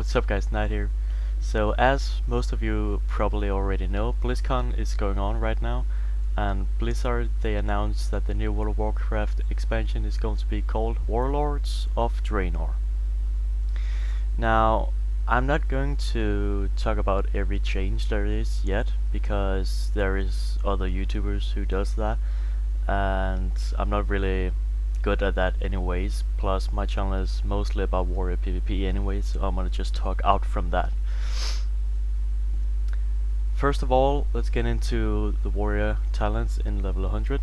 What's up guys, Knight here. So as most of you probably already know, BlizzCon is going on right now, and Blizzard, they announced that the new World of Warcraft expansion is going to be called Warlords of Draenor. Now, I'm not going to talk about every change there is yet, because there is other YouTubers who does that, and I'm not really good at that anyways. Plus my channel is mostly about warrior PvP anyways, so I'm gonna just talk out from that. First of all, let's get into the warrior talents in level 100.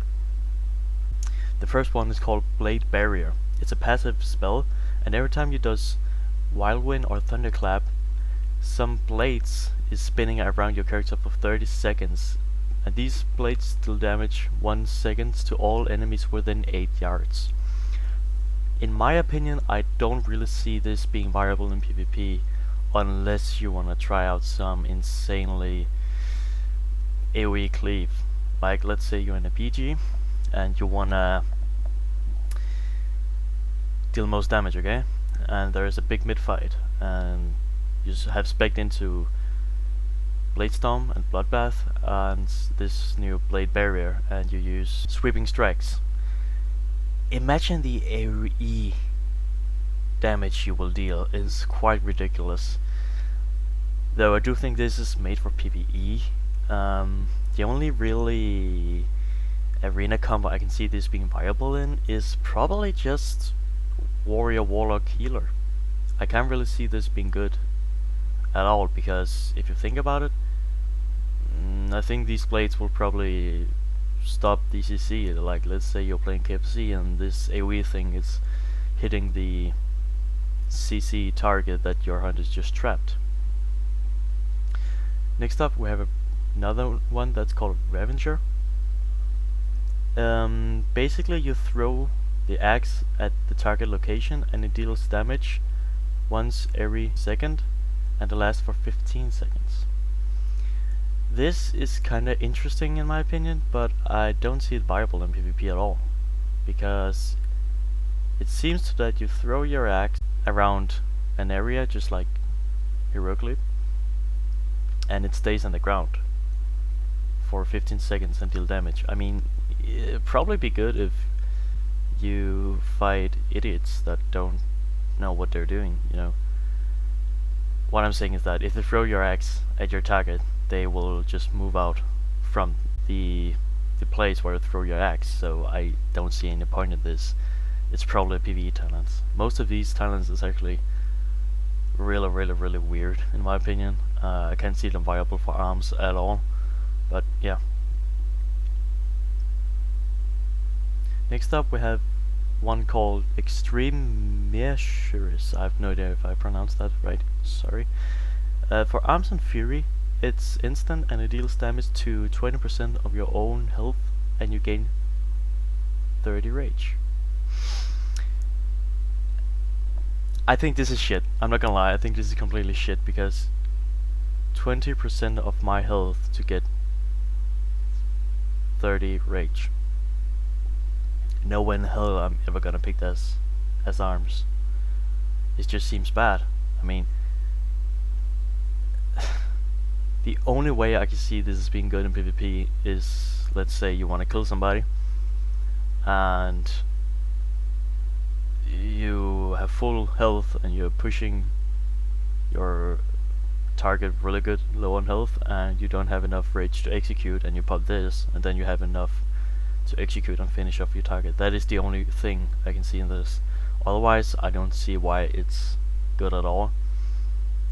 The first one is called Blade Barrier. It's a passive spell, and every time you does Whirlwind or Thunderclap, some blades is spinning around your character for 30 seconds. And these blades deal damage 1 second to all enemies within 8 yards. In my opinion, I don't really see this being viable in PvP unless you wanna try out some insanely AoE cleave. Like, let's say you're in a PG and you wanna deal most damage, okay? And there is a big mid fight, and you have spec'd into Bladestorm and Bloodbath and this new Blade Barrier, and you use Sweeping Strikes. Imagine the AoE damage you will deal is quite ridiculous. Though I do think this is made for PvE. The only really arena combo I can see this being viable in is probably just Warrior Warlock Healer. I can't really see this being good at all, because if you think about it, I think these blades will probably stop DCC. Like, let's say you're playing KFC and this AoE thing is hitting the CC target that your hunt is just trapped. Next up we have another one that's called Revenger. Basically you throw the axe at the target location and it deals damage once every second, and it lasts for 15 seconds. This is kinda interesting in my opinion, but I don't see it viable in PvP at all, because it seems that you throw your axe around an area just like heroically, and it stays on the ground for 15 seconds and deal damage. I mean, it'd probably be good if you fight idiots that don't know what they're doing, you know. What I'm saying is that if you throw your axe at your target, they will just move out from the place where you throw your axe, so I don't see any point in this. It's probably PvE talents. Most of these talents is actually really weird in my opinion. I can't see them viable for arms at all, but yeah. Next up we have one called Extreme Measures. I have no idea if I pronounced that right, sorry. For Arms and Fury, it's instant and it deals damage to 20% of your own health, and you gain 30 rage. I think this is shit. I'm not gonna lie, I think this is completely shit, because 20% of my health to get 30 rage. No way in hell I'm ever gonna pick this as arms. It just seems bad. I mean, the only way I can see this as being good in PvP is, let's say you want to kill somebody and you have full health and you're pushing your target really good low on health, and you don't have enough rage to execute, and you pop this, and then you have enough to execute and finish off your target. That is the only thing I can see in this. Otherwise, I don't see why it's good at all.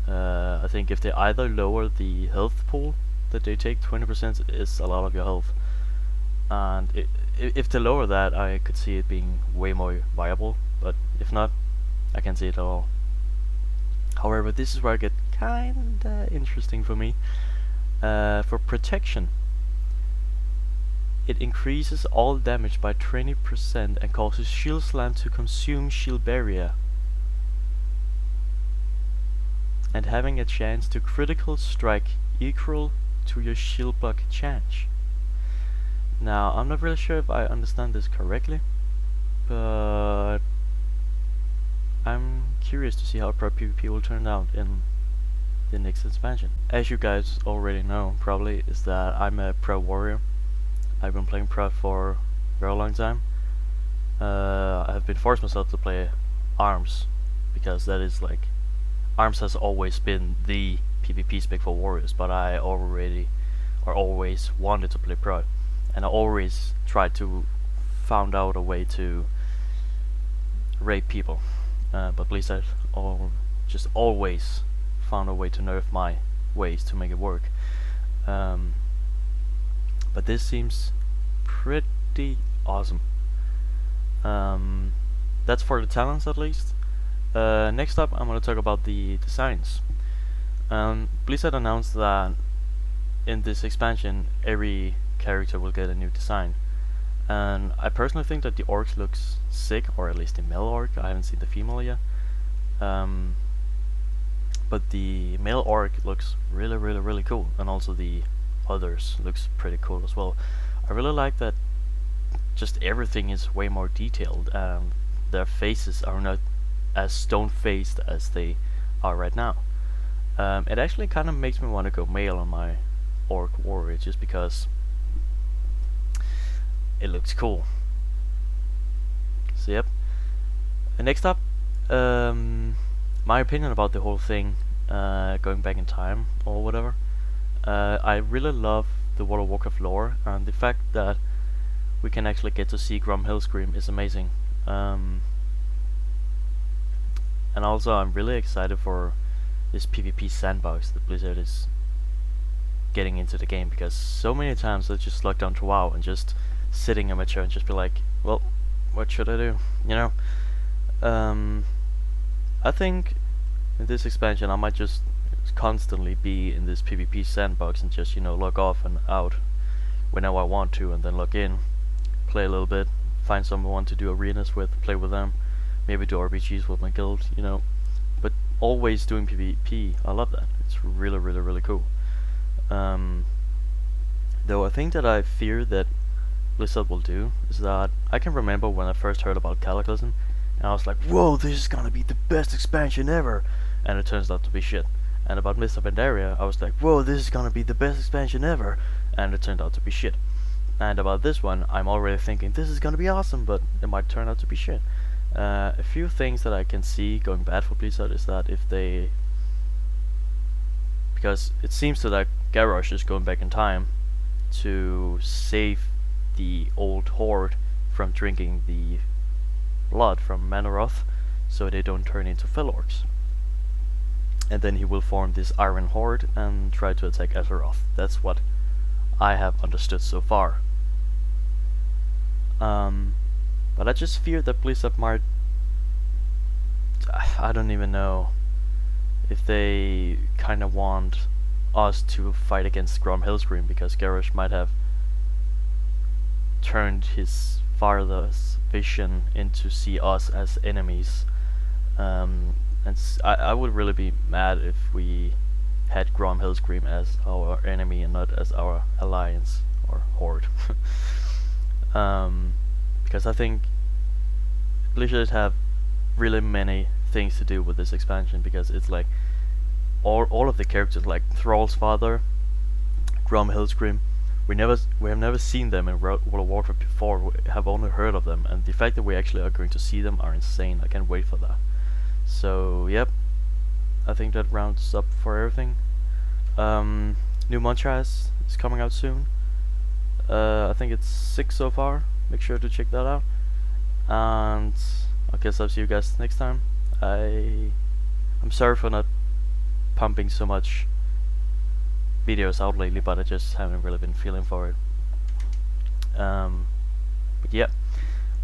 I think if they either lower the health pool that they take, 20% is a lot of your health, and if they lower that, I could see it being way more viable, but if not, I can't see it at all. However, this is where I get kinda interesting for me. For protection, it increases all damage by 20% and causes Shield Slam to consume Shield Barrier, and having a chance to critical strike equal to your shield block chance. Now, I'm not really sure if I understand this correctly, but I'm curious to see how pro PvP will turn out in the next expansion. As you guys already know, probably, is that I'm a pro warrior. I've been playing pro for a very long time. I have been forced myself to play arms because that is like arms has always been the PvP spec for warriors, but I already or always wanted to play pro, and I always tried to found out a way to rape people, but Blizzard just always found a way to nerf my ways to make it work. But this seems pretty awesome. That's for the talents at least. Next up, I'm going to talk about the designs. Blizzard announced that in this expansion, every character will get a new design. And I personally think that the orc looks sick, or at least the male orc. I haven't seen the female yet. But the male orc looks really cool, and also the others looks pretty cool as well. I really like that just everything is way more detailed, and their faces are not as stone-faced as they are right now. It actually kind of makes me want to go male on my orc warrior, just because it looks cool. So yep. Next up, my opinion about the whole thing, going back in time or whatever. I really love the World of Warcraft lore, and the fact that we can actually get to see Grom Hellscream is amazing. And also I'm really excited for this PvP sandbox that Blizzard is getting into the game, because so many times I just log down to WoW and just sitting in my chair and just be like, well, what should I do? You know? I think in this expansion I might just constantly be in this PvP sandbox and just, you know, log off and out whenever I want to, and then log in, play a little bit, find someone to do arenas with, play with them, maybe do RPGs with my guild, you know, but always doing PvP. I love that. It's really cool. Though I think that I fear that Blizzard will do is that I can remember when I first heard about Cataclysm, and I was like, whoa, this is gonna be the best expansion ever, and it turns out to be shit. And about Mists of Pandaria, I was like, whoa, this is gonna be the best expansion ever, and it turned out to be shit. And about this one, I'm already thinking this is gonna be awesome, but it might turn out to be shit. A few things that I can see going bad for Blizzard is that if they, because it seems that Garrosh is going back in time to save the old horde from drinking the blood from Manoroth, so they don't turn into fell orcs. And then he will form this Iron Horde and try to attack Azeroth. That's what I have understood so far. But I just fear that Blizzard might, I don't even know if they kind of want us to fight against Grom Hellscream, because Garrosh might have turned his father's vision into see us as enemies. And I would really be mad if we had Grom Hellscream as our enemy and not as our alliance or horde. Because I think Blizzard have really many things to do with this expansion, because it's like all of the characters, like Thrall's father, Grom Hellscream, we have never seen them in World of Warcraft before. We have only heard of them, and the fact that we actually are going to see them are insane. I can't wait for that. So yep, I think that rounds up for everything. New Monstras is coming out soon. I think it's 6 so far. Make sure to check that out. And I guess I'll see you guys next time. I'm sorry for not pumping so much videos out lately, but I just haven't really been feeling for it. But yeah,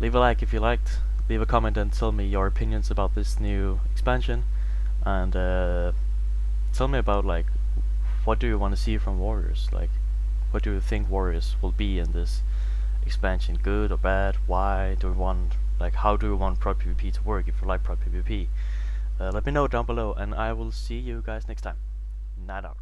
leave a like if you liked, leave a comment and tell me your opinions about this new expansion, and tell me about, like, what do you want to see from Warriors? Like, what do you think Warriors will be in this expansion? Good or bad? Why do we want, like, how do you want Prod PvP to work if you like Prod PvP? Let me know down below, and I will see you guys next time. Night out.